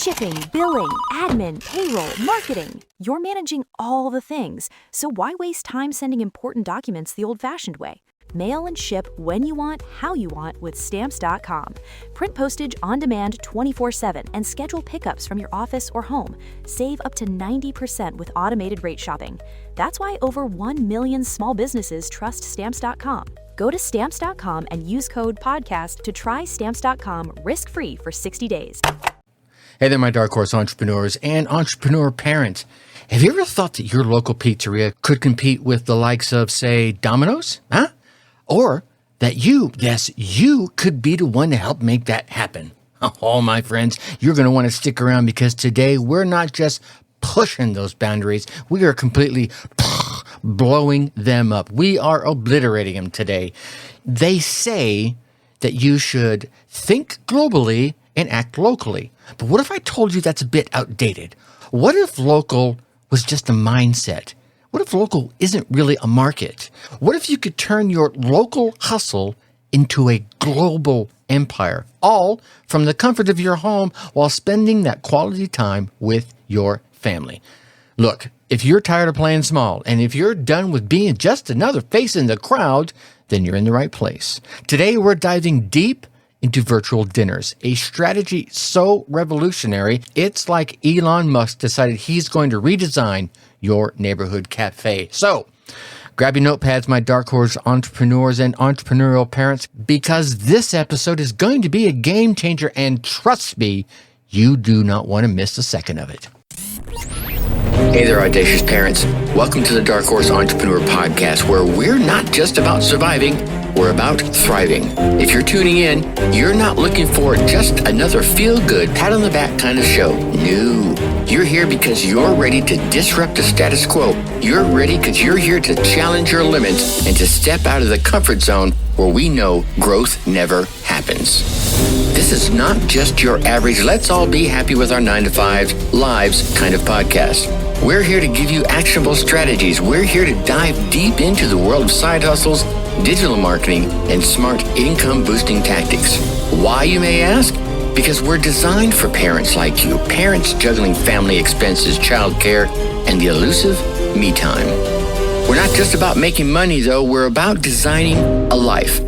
Shipping, billing, admin, payroll, marketing. You're managing all the things, so why waste time sending important documents the old-fashioned way? Mail and ship when you want, how you want with Stamps.com. Print postage on demand 24/7 and schedule pickups from your office or home. Save up to 90% with automated rate shopping. That's why over 1 million small businesses trust Stamps.com. Go to Stamps.com and use code PODCAST to try Stamps.com risk-free for 60 days. Hey there, my Dark Horse entrepreneurs and entrepreneur parents. Have you ever thought that your local pizzeria could compete with the likes of, say, Domino's? Huh? Or that you could be the one to help make that happen. Oh, my friends, you're going to want to stick around because today we're not just pushing those boundaries. We are completely blowing them up. We are obliterating them today. They say that you should think globally and act locally. But what if I told you that's a bit outdated? What if local was just a mindset? What if local isn't really a market? What if you could turn your local hustle into a global empire, all from the comfort of your home while spending that quality time with your family? Look, if you're tired of playing small and if you're done with being just another face in the crowd, then you're in the right place. Today, we're diving deep into virtual dinners, a strategy so revolutionary, it's like Elon Musk decided he's going to redesign your neighborhood cafe. So, grab your notepads, my Dark Horse entrepreneurs and entrepreneurial parents, because this episode is going to be a game changer, and trust me, you do not want to miss a second of it. Hey there, audacious parents. Welcome to the Dark Horse Entrepreneur Podcast, where we're not just about surviving, we're about thriving. If you're tuning in, you're not looking for just another feel-good, pat-on-the-back kind of show. No. You're here because you're ready to disrupt the status quo. You're ready because you're here to challenge your limits and to step out of the comfort zone where we know growth never happens. This is not just your average, let's all be happy with our 9-to-5 lives kind of podcast. We're here to give you actionable strategies. We're here to dive deep into the world of side hustles, digital marketing, and smart income-boosting tactics. Why, you may ask? Because we're designed for parents like you, parents juggling family expenses, childcare, and the elusive me time. We're not just about making money, though. We're about designing a life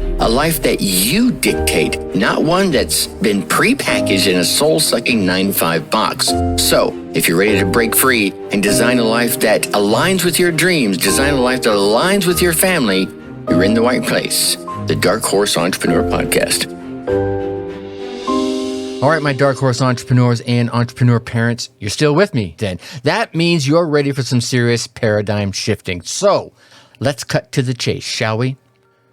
that you dictate, not one that's been prepackaged in a soul-sucking 9-to-5 box. So, if you're ready to break free and design a life that aligns with your dreams, design a life that aligns with your family, you're in the right place. The Dark Horse Entrepreneur Podcast. All right, my Dark Horse entrepreneurs and entrepreneur parents, you're still with me then. That means you're ready for some serious paradigm shifting. So, let's cut to the chase, shall we?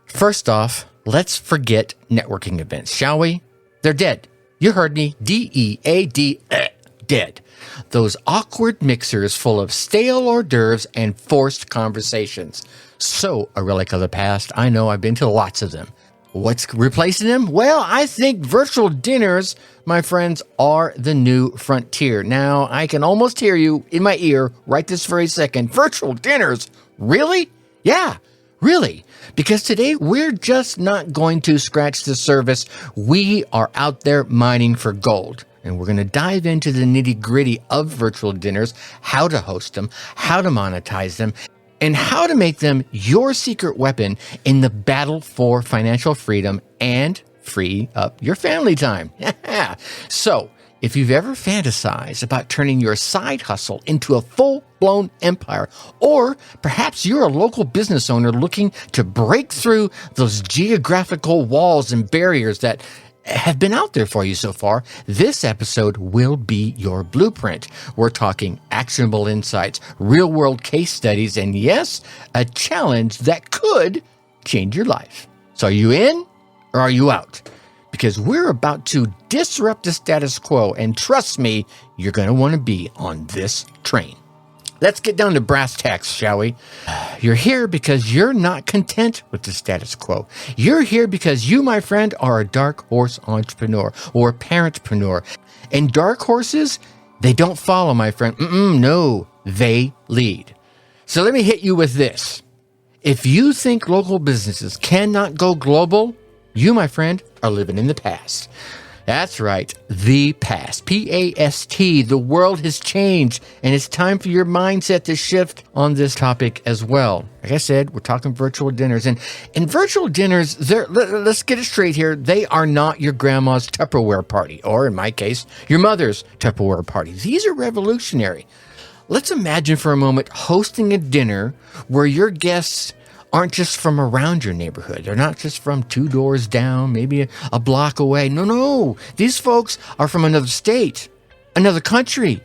First off, let's forget networking events, shall we? They're dead. You heard me. D-E-A-D, dead. Those awkward mixers full of stale hors d'oeuvres and forced conversations. So a relic of the past. I know, I've been to lots of them. What's replacing them? Well, I think virtual dinners, my friends, are the new frontier. Now, I can almost hear you in my ear right this very second. Virtual dinners? Really? Yeah, really. Because today, we're just not going to scratch the surface. We are out there mining for gold. And we're going to dive into the nitty-gritty of virtual dinners, how to host them, how to monetize them, and how to make them your secret weapon in the battle for financial freedom and free up your family time. So, if you've ever fantasized about turning your side hustle into a full-blown empire, or perhaps you're a local business owner looking to break through those geographical walls and barriers that have been out there for you so far, this episode will be your blueprint. We're talking actionable insights, real-world case studies, and yes, a challenge that could change your life. So are you in or are you out? Because we're about to disrupt the status quo, and trust me, you're going to want to be on this train. Let's get down to brass tacks, shall we? You're here because you're not content with the status quo. You're here because you, my friend, are a dark horse entrepreneur or parentpreneur. And dark horses, they don't follow, my friend. No, they lead. So let me hit you with this. If you think local businesses cannot go global, you, my friend, are living in the past. That's right. The past. P-A-S-T. The world has changed, and it's time for your mindset to shift on this topic as well. Like I said, we're talking virtual dinners. And virtual dinners, let's get it straight here. They are not your grandma's Tupperware party, or in my case, your mother's Tupperware party. These are revolutionary. Let's imagine for a moment hosting a dinner where your guests aren't just from around your neighborhood. They're not just from 2 doors down, maybe a block away. No. These folks are from another state, another country,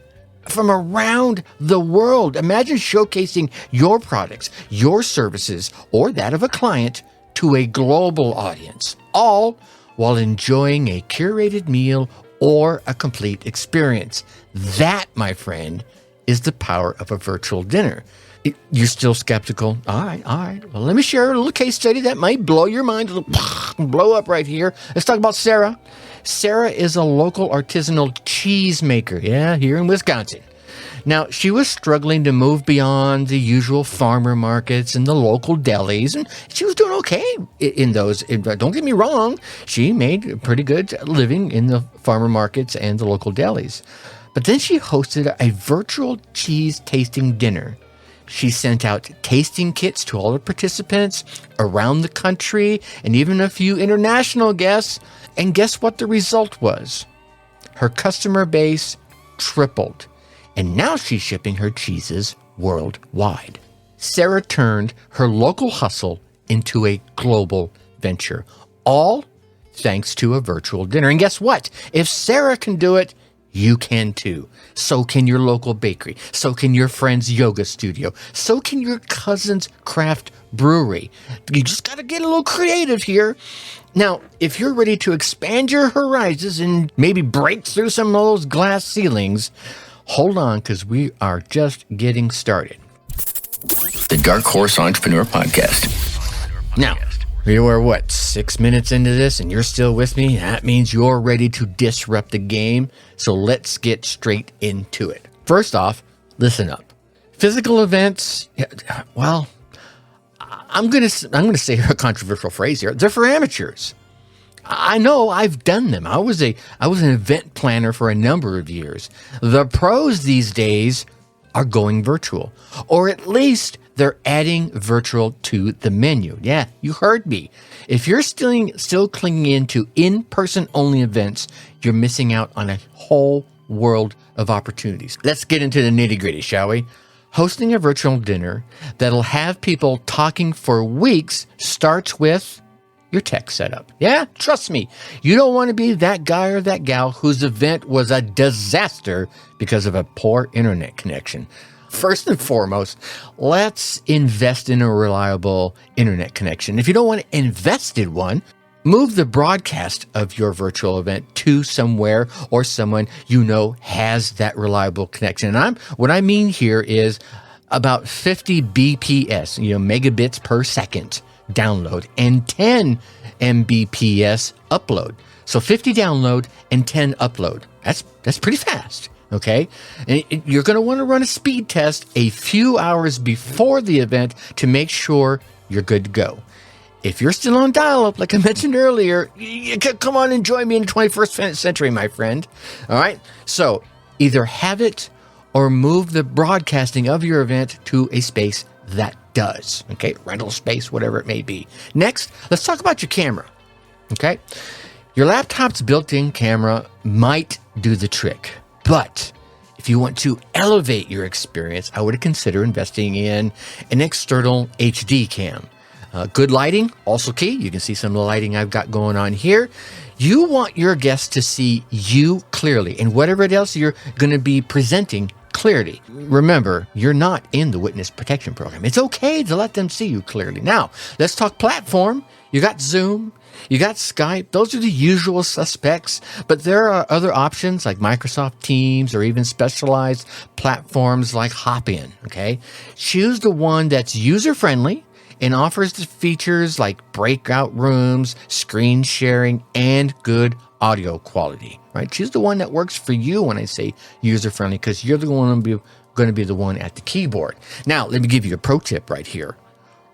from around the world. Imagine showcasing your products, your services, or that of a client to a global audience, all while enjoying a curated meal or a complete experience. That, my friend, is the power of a virtual dinner. You're still skeptical? All right. Well, let me share a little case study that might blow your mind, blow up right here. Let's talk about Sarah. Sarah is a local artisanal cheese maker, here in Wisconsin. Now, she was struggling to move beyond the usual farmer markets and the local delis, and she was doing okay in those. Don't get me wrong, she made a pretty good living in the farmer markets and the local delis. But then she hosted a virtual cheese tasting dinner. She sent out tasting kits to all the participants around the country and even a few international guests. And guess what the result was? Her customer base tripled. And now she's shipping her cheeses worldwide. Sarah turned her local hustle into a global venture, all thanks to a virtual dinner. And guess what? If Sarah can do it, you can too. So can your local bakery. So can your friend's yoga studio. So can your cousin's craft brewery. You just got to get a little creative here. Now, if you're ready to expand your horizons and maybe break through some of those glass ceilings, hold on, because we are just getting started. The Dark Horse Entrepreneur Podcast. Now, we were, 6 minutes into this and you're still with me? That means you're ready to disrupt the game. So let's get straight into it. First off, listen up. Physical events, well, I'm going to say a controversial phrase here. They're for amateurs. I know, I've done them. I was an event planner for a number of years. The pros these days are going virtual, or at least they're adding virtual to the menu. Yeah, you heard me. If you're still clinging into in-person only events, you're missing out on a whole world of opportunities. Let's get into the nitty-gritty, shall we? Hosting a virtual dinner that'll have people talking for weeks starts with your tech setup. Yeah, trust me, you don't want to be that guy or that gal whose event was a disaster because of a poor internet connection. First and foremost, let's invest in a reliable internet connection. If you don't want to invest in one, move the broadcast of your virtual event to somewhere or someone you know has that reliable connection. And what I mean here is about 50 BPS, megabits per second download and 10 Mbps upload. So 50 download and 10 upload. That's pretty fast. Okay. And you're going to want to run a speed test a few hours before the event to make sure you're good to go. If you're still on dial-up, like I mentioned earlier, come on and join me in the 21st century, my friend. All right. So either have it or move the broadcasting of your event to a space that does. Okay. Rental space, whatever it may be. Next, let's talk about your camera. Okay. Your laptop's built-in camera might do the trick. But if you want to elevate your experience, I would consider investing in an external HD cam. Good lighting, also key. You can see some of the lighting I've got going on here. You want your guests to see you clearly and whatever else you're going to be presenting clearly. Remember, you're not in the witness protection program. It's okay to let them see you clearly. Now, let's talk platform. You got Zoom. You got Skype. Those are the usual suspects, but there are other options like Microsoft Teams or even specialized platforms like Hopin, okay? Choose the one that's user-friendly and offers the features like breakout rooms, screen sharing, and good audio quality, right? Choose the one that works for you when I say user-friendly because you're the one going to be the one at the keyboard. Now, let me give you a pro tip right here.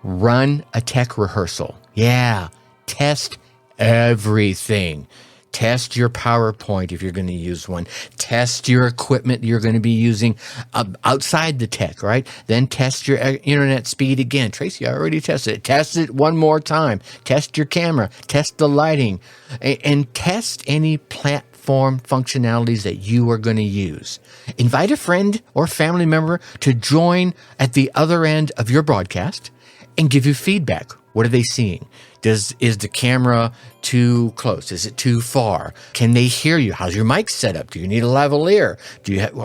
Run a tech rehearsal. Yeah. Test everything. Test your PowerPoint if you're going to use one. Test your equipment you're going to be using outside the tech, right? Then test your internet speed again. Tracy, I already tested it. Test it one more time. Test your camera. Test the lighting. And test any platform functionalities that you are going to use. Invite a friend or family member to join at the other end of your broadcast and give you feedback. What are they seeing? Is the camera too close? Is it too far? Can they hear you? How's your mic set up? Do you need a lavalier?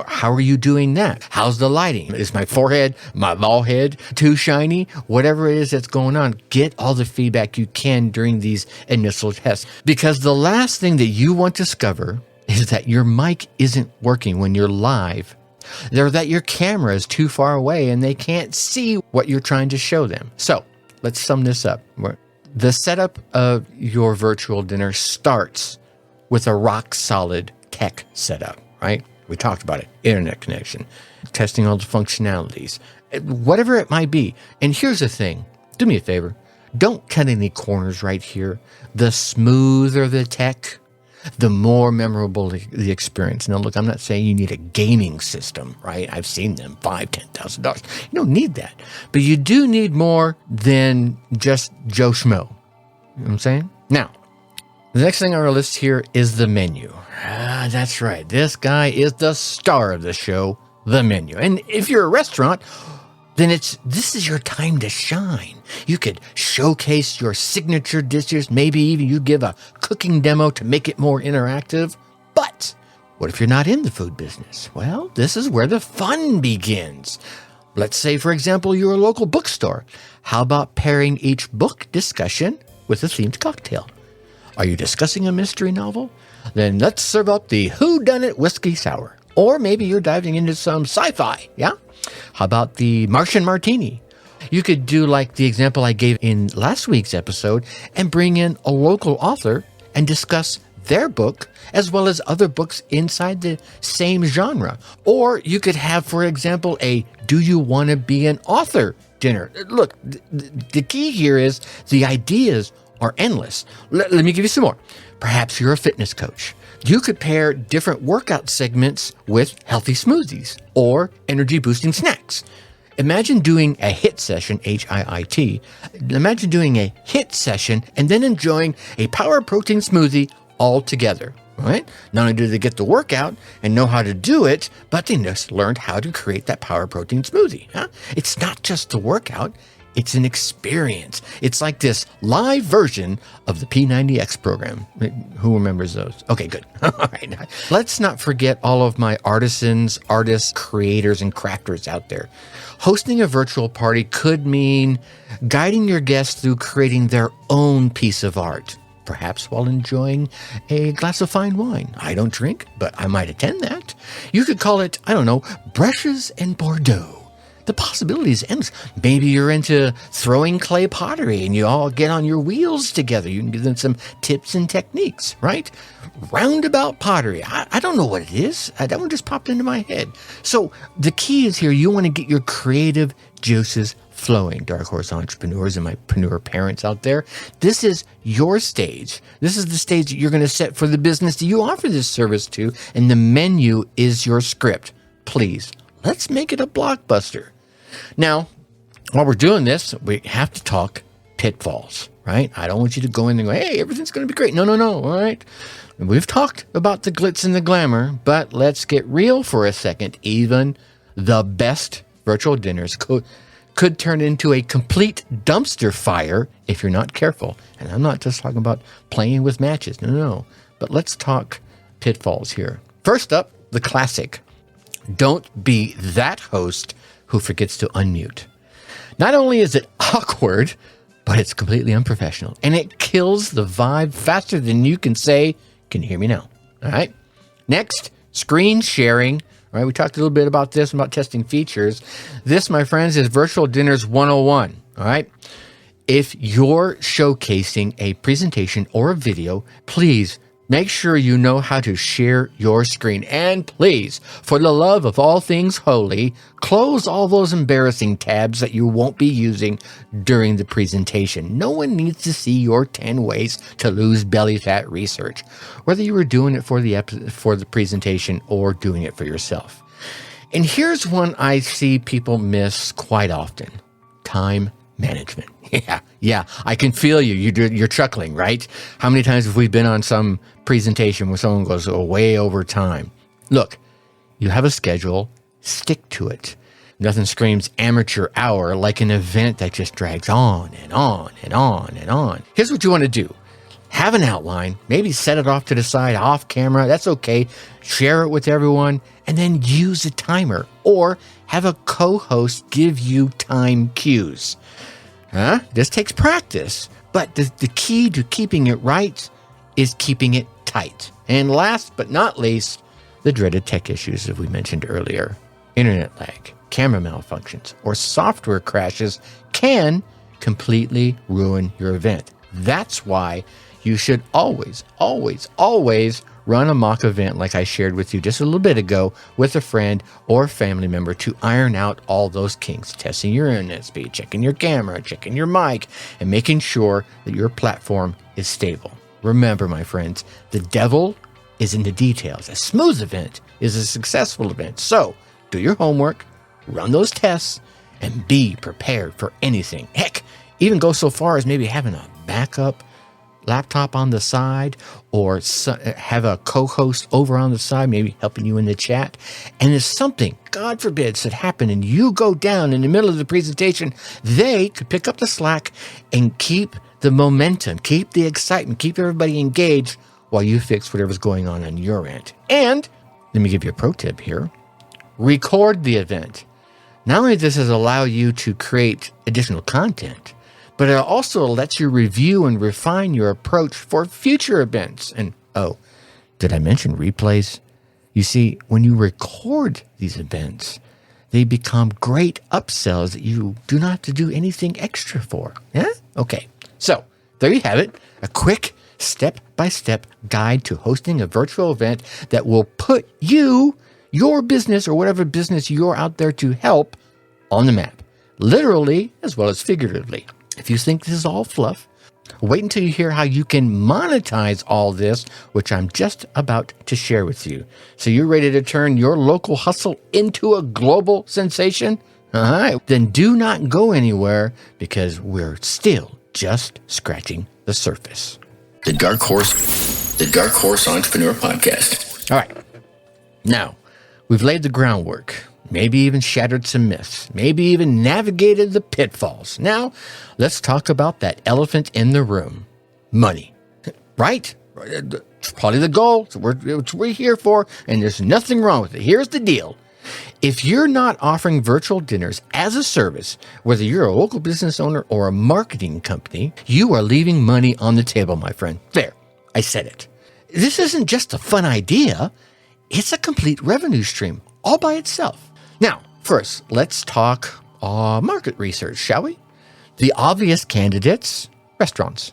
How are you doing that? How's the lighting? Is my forehead, my bald head too shiny? Whatever it is that's going on, get all the feedback you can during these initial tests. Because the last thing that you want to discover is that your mic isn't working when you're live. Or that your camera is too far away and they can't see what you're trying to show them. So let's sum this up. The setup of your virtual dinner starts with a rock-solid tech setup, right? We talked about it. Internet connection, testing all the functionalities, whatever it might be. And here's the thing. Do me a favor. Don't cut any corners right here. The smoother the tech, the more memorable the experience. Now, look, I'm not saying you need a gaming system, right? I've seen them, $5,000, $10,000. You don't need that. But you do need more than just Joe Schmo. You know what I'm saying? Now, the next thing on our list here is the menu. That's right. This guy is the star of the show, the menu. And if you're a restaurant, then this is your time to shine. You could showcase your signature dishes. Maybe even you give a cooking demo to make it more interactive. But what if you're not in the food business? Well, this is where the fun begins. Let's say, for example, you're a local bookstore. How about pairing each book discussion with a themed cocktail? Are you discussing a mystery novel? Then let's serve up the whodunit whiskey sour. Or maybe you're diving into some sci-fi, yeah? How about the Martian Martini? You could do like the example I gave in last week's episode and bring in a local author and discuss their book as well as other books inside the same genre. Or you could have, for example, a Do You Want to Be an Author dinner. Look, the key here is the ideas are endless. Let me give you some more. Perhaps you're a fitness coach. You could pair different workout segments with healthy smoothies or energy-boosting snacks. Imagine doing a HIIT session, H-I-I-T. Imagine doing a HIIT session and then enjoying a power protein smoothie all together, right? Not only do they get the workout and know how to do it, but they just learned how to create that power protein smoothie. Huh? It's not just the workout. It's an experience. It's like this live version of the P90X program. Who remembers those? Okay, good. All right. Let's not forget all of my artisans, artists, creators, and crafters out there. Hosting a virtual party could mean guiding your guests through creating their own piece of art, perhaps while enjoying a glass of fine wine. I don't drink, but I might attend that. You could call it, brushes and Bordeaux. The possibility is endless. Maybe you're into throwing clay pottery and you all get on your wheels together. You can give them some tips and techniques, right? Roundabout pottery. I don't know what it is. That one just popped into my head. So the key is here, you want to get your creative juices flowing, Dark Horse entrepreneurs and my preneur parents out there. This is your stage. This is the stage that you're going to set for the business that you offer this service to, and the menu is your script. Please, let's make it a blockbuster. Now, while we're doing this, we have to talk pitfalls, right? I don't want you to go in and go, hey, everything's going to be great. No, all right? We've talked about the glitz and the glamour, but let's get real for a second. Even the best virtual dinners could turn into a complete dumpster fire if you're not careful. And I'm not just talking about playing with matches. No. But let's talk pitfalls here. First up, the classic. Don't be that host who forgets to unmute. Not only is it awkward, but it's completely unprofessional. And it kills the vibe faster than you can say, can you hear me now? All right. Next, screen sharing. All right. We talked a little bit about this, about testing features. This, my friends, is Virtual Dinners 101. All right. If you're showcasing a presentation or a video, please Make sure you know how to share your screen. And please, for the love of all things holy, close all those embarrassing tabs that you won't be using during the presentation. No one needs to see your 10 ways to lose belly fat research, whether you were doing it for the presentation or doing it for yourself. And here's one I see people miss quite often: time management. Yeah, I can feel you. You're chuckling, right? How many times have we been on some presentation where someone goes way over time? Look, you have a schedule, stick to it. Nothing screams amateur hour like an event that just drags on and on and on and on. Here's what you want to do. Have an outline, maybe set it off to the side, off camera. That's okay. Share it with everyone, and then use a timer or have a co-host give you time cues. This takes practice, but the key to keeping it right is keeping it tight. And last but not least, the dreaded tech issues that we mentioned earlier. Internet lag, camera malfunctions, or software crashes can completely ruin your event. That's why you should always, always, always run a mock event like I shared with you just a little bit ago with a friend or family member to iron out all those kinks, testing your internet speed, checking your camera, checking your mic, and making sure that your platform is stable. Remember, my friends, the devil is in the details. A smooth event is a successful event. So do your homework, run those tests, and be prepared for anything. Heck, even go so far as maybe having a backup laptop on the side, or have a co-host over on the side, maybe helping you in the chat. And if something, God forbid, should happen and you go down in the middle of the presentation, they could pick up the slack and keep the momentum, keep the excitement, keep everybody engaged while you fix whatever's going on your end. And let me give you a pro tip here. Record the event. Not only does this allow you to create additional content, but it also lets you review and refine your approach for future events. And did I mention replays? You see, when you record these events, they become great upsells that you do not have to do anything extra for. Yeah? Okay. So there you have it. A quick step-by-step guide to hosting a virtual event that will put you, your business, or whatever business you're out there to help on the map, literally as well as figuratively. If you think this is all fluff, wait until you hear how you can monetize all this, which I'm just about to share with you. So you're ready to turn your local hustle into a global sensation? All right, then do not go anywhere, because we're still just scratching the surface. The Dark Horse Entrepreneur Podcast. All right. Now, we've laid the groundwork. Maybe even shattered some myths, maybe even navigated the pitfalls. Now, let's talk about that elephant in the room: money. Right? It's probably the goal. It's what we're here for, and there's nothing wrong with it. Here's the deal. If you're not offering virtual dinners as a service, whether you're a local business owner or a marketing company, you are leaving money on the table, my friend. There, I said it. This isn't just a fun idea. It's a complete revenue stream all by itself. Now, first, let's talk market research, shall we? The obvious candidates: restaurants.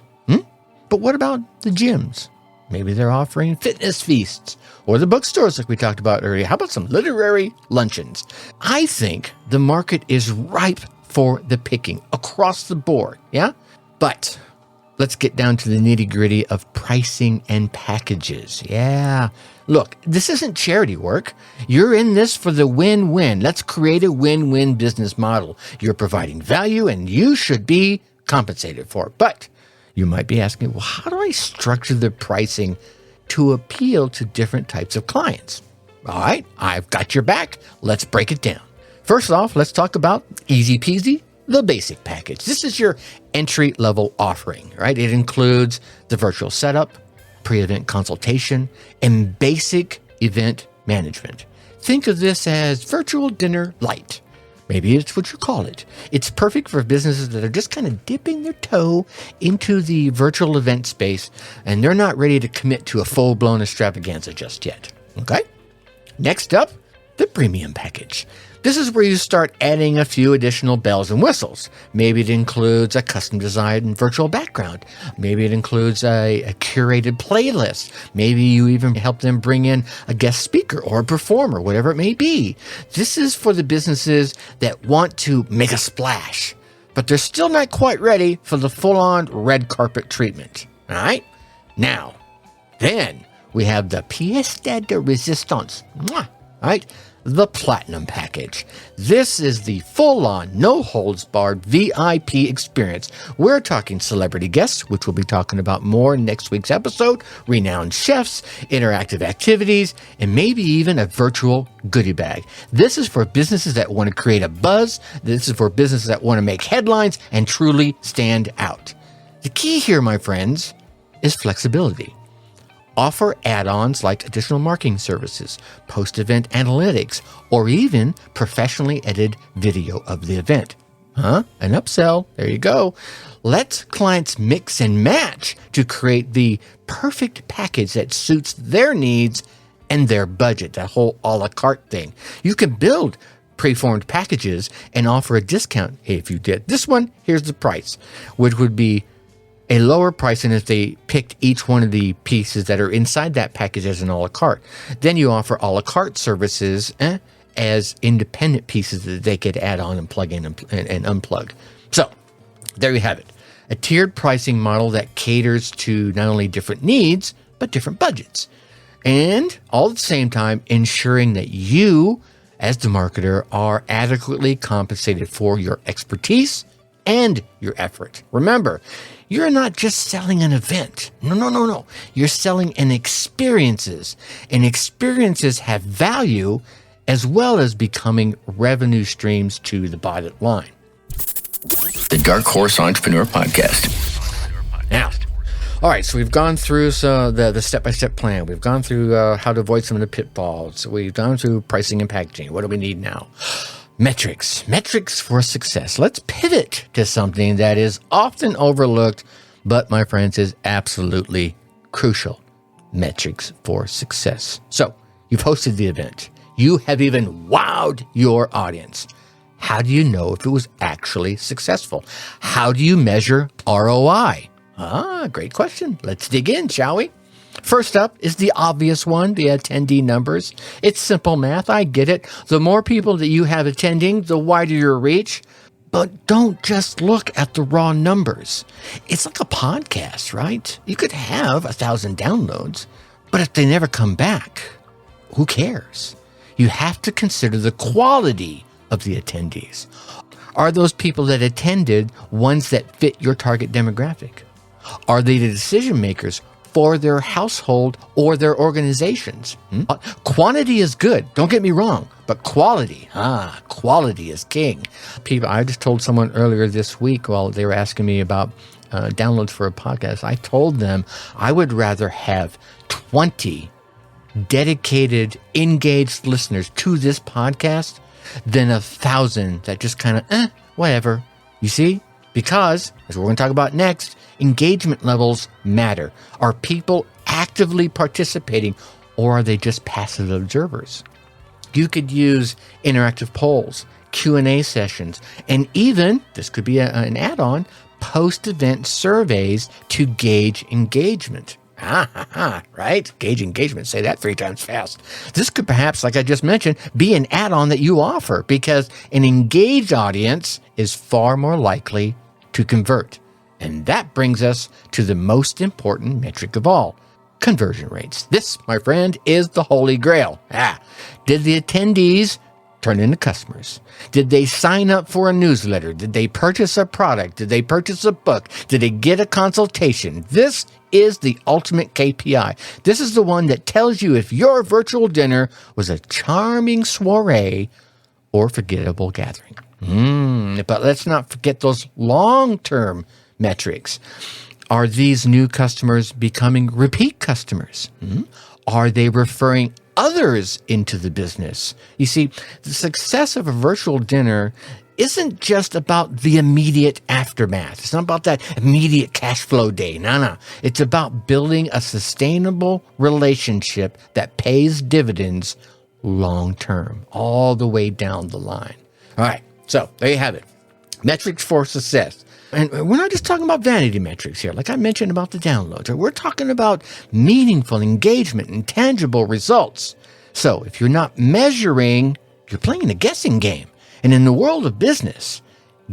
But what about the gyms? Maybe they're offering fitness feasts, or the bookstores like we talked about earlier. How about some literary luncheons? I think the market is ripe for the picking across the board, yeah? But let's get down to the nitty-gritty of pricing and packages. Yeah. Look, this isn't charity work. You're in this for the win-win. Let's create a win-win business model. You're providing value, and you should be compensated for it. But you might be asking, well, how do I structure the pricing to appeal to different types of clients? All right, I've got your back. Let's break it down. First off, let's talk about easy peasy, the basic package. This is your entry-level offering, right? It includes the virtual setup, pre-event consultation, and basic event management. Think of this as virtual dinner light. Maybe it's what you call it. It's perfect for businesses that are just kind of dipping their toe into the virtual event space, and they're not ready to commit to a full-blown extravaganza just yet. Okay? Next up, the premium package. This is where you start adding a few additional bells and whistles. Maybe it includes a custom designed virtual background. Maybe it includes a curated playlist. Maybe you even help them bring in a guest speaker or a performer, whatever it may be. This is for the businesses that want to make a splash, but they're still not quite ready for the full-on red carpet treatment. All right? Now, then we have the pièce de résistance. All right? The Platinum Package. This is the full-on, no-holds-barred VIP experience. We're talking celebrity guests, which we'll be talking about more in next week's episode, renowned chefs, interactive activities, and maybe even a virtual goodie bag. This is for businesses that want to create a buzz. This is for businesses that want to make headlines and truly stand out. The key here, my friends, is flexibility. Offer add-ons like additional marketing services, post-event analytics, or even professionally edited video of the event. An upsell. There you go. Let clients mix and match to create the perfect package that suits their needs and their budget, that whole a la carte thing. You can build preformed packages and offer a discount. Hey, if you did this one, here's the price, which would be a lower price than if they picked each one of the pieces that are inside that package as an a la carte. Then you offer a la carte services as independent pieces that they could add on and plug in and unplug. So there you have it. A tiered pricing model that caters to not only different needs, but different budgets. And all at the same time, ensuring that you, as the marketer, are adequately compensated for your expertise and your effort. Remember, you're not just selling an event. No. You're selling an experiences. And experiences have value as well as becoming revenue streams to the bottom line. The Dark Horse Entrepreneur Podcast. Now, all right, so we've gone through the step-by-step plan. We've gone through how to avoid some of the pitfalls. We've gone through pricing and packaging. What do we need now? Metrics for success. Let's pivot to something that is often overlooked, but my friends, is absolutely crucial. Metrics for success. So you've hosted the event. You have even wowed your audience. How do you know if it was actually successful? How do you measure ROI? Great question. Let's dig in, shall we? First up is the obvious one, the attendee numbers. It's simple math. I get it. The more people that you have attending, the wider your reach. But don't just look at the raw numbers. It's like a podcast, right? You could have 1,000 downloads, but if they never come back, who cares? You have to consider the quality of the attendees. Are those people that attended ones that fit your target demographic? Are they the decision makers for their household or their organizations? Quantity is good, don't get me wrong, but quality is king. People, I just told someone earlier this week while they were asking me about downloads for a podcast, I told them I would rather have 20 dedicated, engaged listeners to this podcast than 1,000 that just kind of, whatever. You see? Because, as we're going to talk about next, engagement levels matter. Are people actively participating, or are they just passive observers? You could use interactive polls, Q&A sessions, and even, this could be an add-on, post-event surveys to gauge engagement. Right? Gauge engagement. Say that 3 times fast. This could perhaps, like I just mentioned, be an add-on that you offer because an engaged audience is far more likely to convert. And that brings us to the most important metric of all, conversion rates. This, my friend, is the holy grail. Did the attendees turn into customers? Did they sign up for a newsletter? Did they purchase a product? Did they purchase a book? Did they get a consultation? This is the ultimate KPI. This is the one that tells you if your virtual dinner was a charming soiree or forgettable gathering. But let's not forget those long-term metrics. Are these new customers becoming repeat customers? Are they referring others into the business? You see, the success of a virtual dinner isn't just about the immediate aftermath. It's not about that immediate cash flow day. No. It's about building a sustainable relationship that pays dividends long term, all the way down the line. All right, so there you have it. Metrics for success. And we're not just talking about vanity metrics here, like I mentioned about the downloads. We're talking about meaningful engagement and tangible results. So if you're not measuring, you're playing a guessing game. And in the world of business,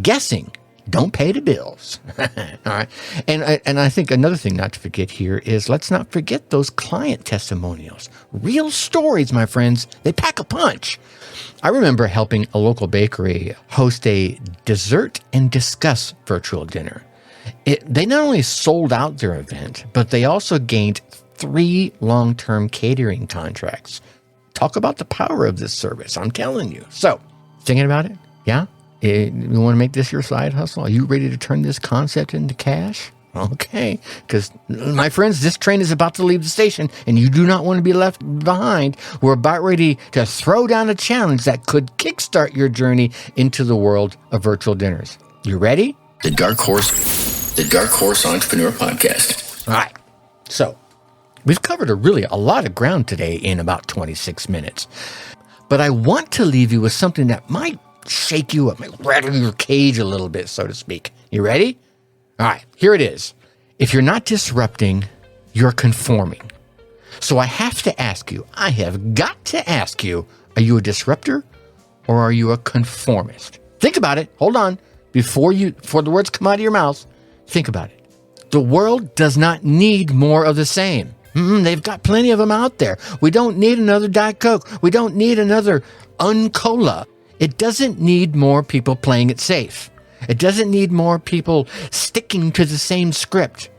guessing don't pay the bills. All right. And I think another thing not to forget here is let's not forget those client testimonials. Real stories, my friends. They pack a punch. I remember helping a local bakery host a dessert and discuss virtual dinner. They not only sold out their event, but they also gained 3 long-term catering contracts. Talk about the power of this service, I'm telling you. So, thinking about it? Yeah? You want to make this your side hustle? Are you ready to turn this concept into cash? Okay, because my friends, this train is about to leave the station and you do not want to be left behind. We're about ready to throw down a challenge that could kickstart your journey into the world of virtual dinners. You ready? The Dark Horse Entrepreneur Podcast. All right, so we've covered a lot of ground today in about 26 minutes. But I want to leave you with something that might shake you up, might rattle your cage a little bit, so to speak. You ready? All right, here it is. If you're not disrupting, you're conforming. So I have got to ask you, are you a disruptor or are you a conformist? Think about it. Hold on. Before the words come out of your mouth, think about it. The world does not need more of the same. They've got plenty of them out there. We don't need another Diet Coke. We don't need another Uncola. It doesn't need more people playing it safe. It doesn't need more people sticking to the same script.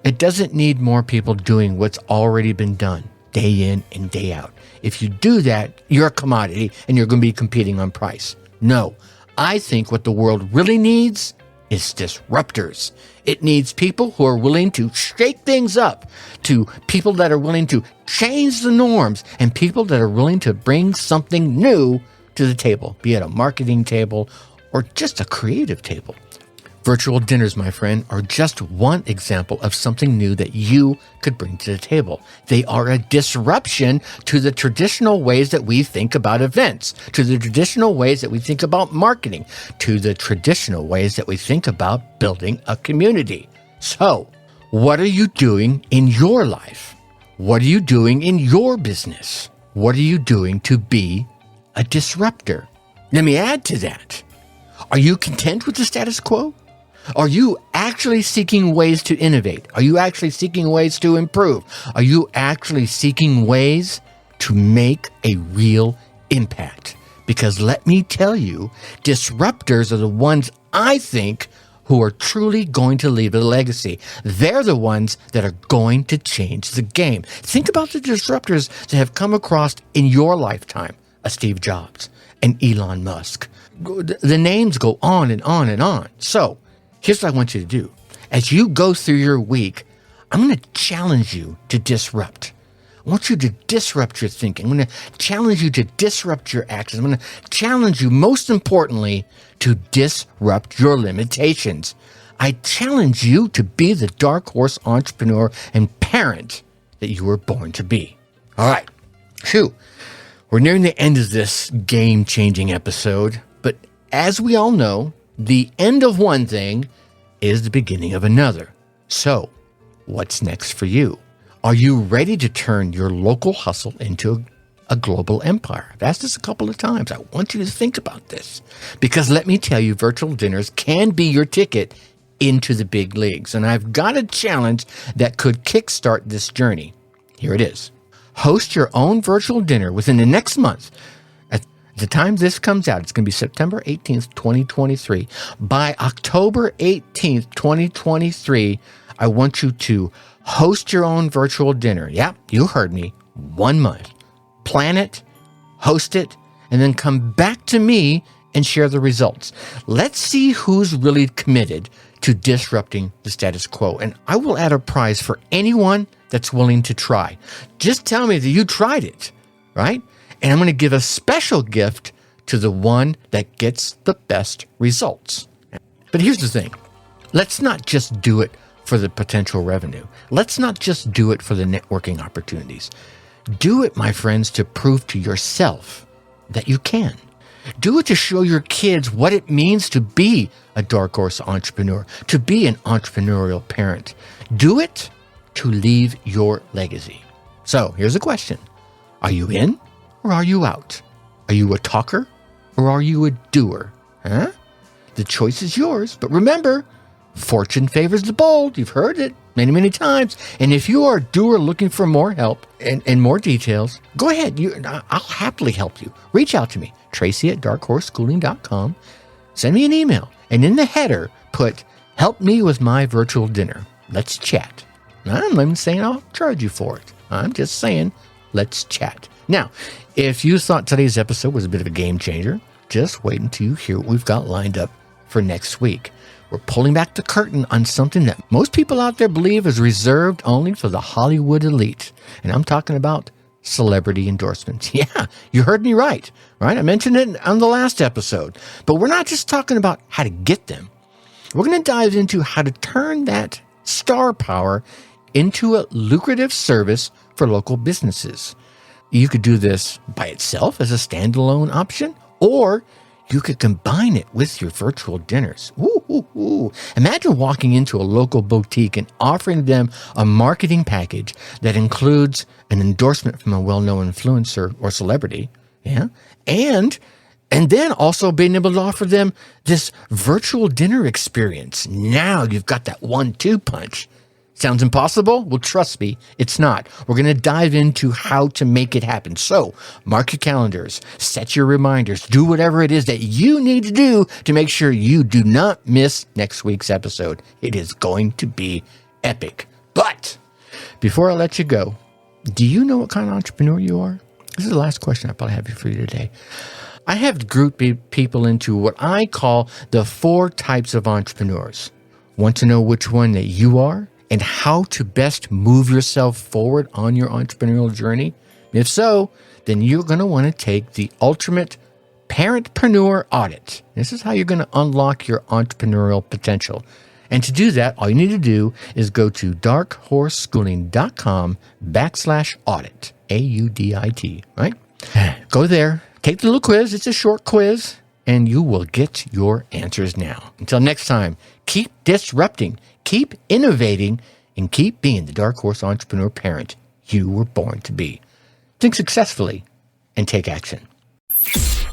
It doesn't need more people doing what's already been done day in and day out. If you do that, you're a commodity and you're going to be competing on price. No, I think what the world really needs is disruptors. It needs people who are willing to shake things up, to people that are willing to change the norms, and people that are willing to bring something new to the table, be it a marketing table or just a creative table. Virtual dinners, my friend, are just one example of something new that you could bring to the table. They are a disruption to the traditional ways that we think about events, to the traditional ways that we think about marketing, to the traditional ways that we think about building a community. So, what are you doing in your life? What are you doing in your business? What are you doing to be a disruptor? Let me add to that. Are you content with the status quo? Are you actually seeking ways to innovate? Are you actually seeking ways to improve? Are you actually seeking ways to make a real impact? Because let me tell you, disruptors are the ones I think who are truly going to leave a legacy. They're the ones that are going to change the game. Think about the disruptors that have come across in your lifetime. A Steve Jobs, an Elon Musk. The names go on and on and on. So, here's what I want you to do. As you go through your week, I'm going to challenge you to disrupt. I want you to disrupt your thinking. I'm going to challenge you to disrupt your actions. I'm going to challenge you, most importantly, to disrupt your limitations. I challenge you to be the dark horse entrepreneur and parent that you were born to be. All right. Phew. We're nearing the end of this game-changing episode, but as we all know, the end of one thing is the beginning of another. So, what's next for you? Are you ready to turn your local hustle into a global empire? I've asked this a couple of times. I want you to think about this, because let me tell you, virtual dinners can be your ticket into the big leagues, and I've got a challenge that could kickstart this journey. Here it is. Host your own virtual dinner within the next month. At the time this comes out, it's going to be September 18th, 2023. By October 18th, 2023, I want you to host your own virtual dinner. Yep, you heard me. 1 month. Plan it, host it, and then come back to me and share the results. Let's see who's really committed to disrupting the status quo. And I will add a prize for anyone that's willing to try. Just tell me that you tried it, right? And I'm going to give a special gift to the one that gets the best results. But here's the thing. Let's not just do it for the potential revenue. Let's not just do it for the networking opportunities. Do it, my friends, to prove to yourself that you can. Do it to show your kids what it means to be a dark horse entrepreneur, to be an entrepreneurial parent. Do it to leave your legacy. So here's a question. Are you in or are you out? Are you a talker or are you a doer? Huh? The choice is yours, but remember, fortune favors the bold. You've heard it many, many times. And if you are a doer looking for more help and more details, go ahead. I'll happily help you. Reach out to me, Tracy@darkhorseschooling.com. Send me an email. And in the header, put, help me with my virtual dinner. Let's chat. I'm not even saying I'll charge you for it. I'm just saying, let's chat. Now, if you thought today's episode was a bit of a game changer, just wait until you hear what we've got lined up for next week. We're pulling back the curtain on something that most people out there believe is reserved only for the Hollywood elite. And I'm talking about celebrity endorsements. Yeah, you heard me right? I mentioned it on the last episode. But we're not just talking about how to get them. We're going to dive into how to turn that star power into a lucrative service for local businesses. You could do this by itself as a standalone option, or you could combine it with your virtual dinners. Ooh. Imagine walking into a local boutique and offering them a marketing package that includes an endorsement from a well-known influencer or celebrity, yeah, and then also being able to offer them this virtual dinner experience. Now you've got that 1-2 punch. Sounds impossible? Well, trust me, it's not. We're going to dive into how to make it happen. So mark your calendars, set your reminders, do whatever it is that you need to do to make sure you do not miss next week's episode. It is going to be epic. But before I let you go, do you know what kind of entrepreneur you are? This is the last question I probably have for you today. I have grouped people into what I call the 4 types of entrepreneurs. Want to know which one that you are? And how to best move yourself forward on your entrepreneurial journey? If so, then you're going to want to take the Ultimate Parentpreneur Audit. This is how you're going to unlock your entrepreneurial potential. And to do that, all you need to do is go to darkhorseschooling.com/audit, AUDIT, right? Go there, take the little quiz. It's a short quiz, and you will get your answers now. Until next time, keep disrupting, keep innovating, and keep being the dark horse entrepreneur parent you were born to be. Think successfully and take action.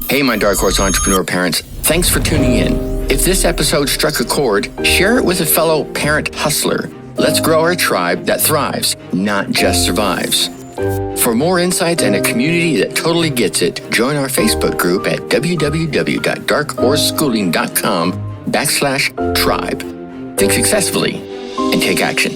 Hey, my dark horse entrepreneur parents, thanks for tuning in. If this episode struck a chord, share it with a fellow parent hustler. Let's grow our tribe that thrives, not just survives. For more insights and a community that totally gets it, join our Facebook group at www.darkhorseschooling.com/tribe. Think successfully and take action.